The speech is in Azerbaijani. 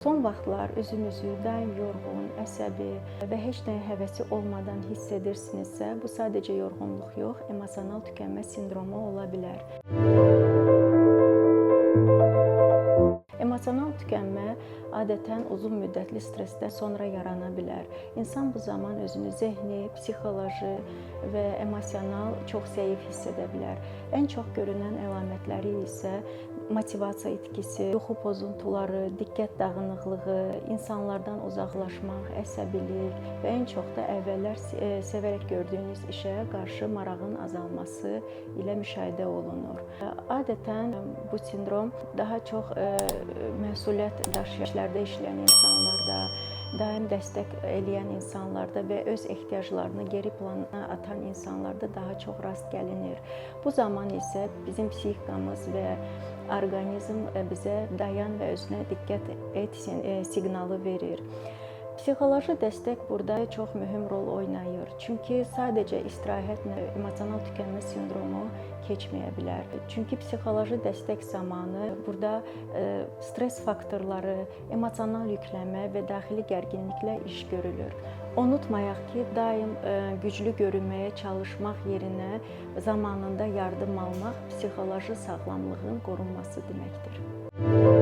Son vaxtlar özünüzü daim yorğun, əsəbi və heç nəyə həvəsi olmadan hiss edirsinizsə, bu sadəcə yorğunluq yox, emosional tükənmə sindromu ola bilər. Emosional tükənmə adətən uzun müddətli stressdən sonra yarana bilər. İnsan bu zaman özünü zehni, psixoloji və emosional çox zəif hiss edə bilər. Ən çox görünən əlamətləri isə motivasiya itkisi, yuxu pozuntuları, diqqət dağınıqlığı, insanlardan uzaqlaşmaq, əsəbilik və ən çox da əvvəllər sevərək gördüyünüz işə qarşı marağın azalması ilə müşahidə olunur. Adətən bu sindrom daha çox məsuliyyət daşıyan işlərdə işləyən insanlarda, daim dəstək eləyən insanlarda və öz ehtiyaclarını geri plana atan insanlarda daha çox rast gəlinir. Bu zaman isə bizim psixikamız və orqanizm bizə dayan və özünə diqqət et siqnalı verir. Psixoloji dəstək burada çox mühüm rol oynayır. Çünki sadəcə istirahətlə emosional tükənmə sindromu keçməyə bilər. Çünki psixoloji dəstək zamanı burada stress faktorları, emosional yüklənmə və daxili gərginliklə iş görülür. Unutmayaq ki, daim güclü görünməyə çalışmaq yerinə zamanında yardım almaq psixoloji sağlamlığın qorunması deməkdir.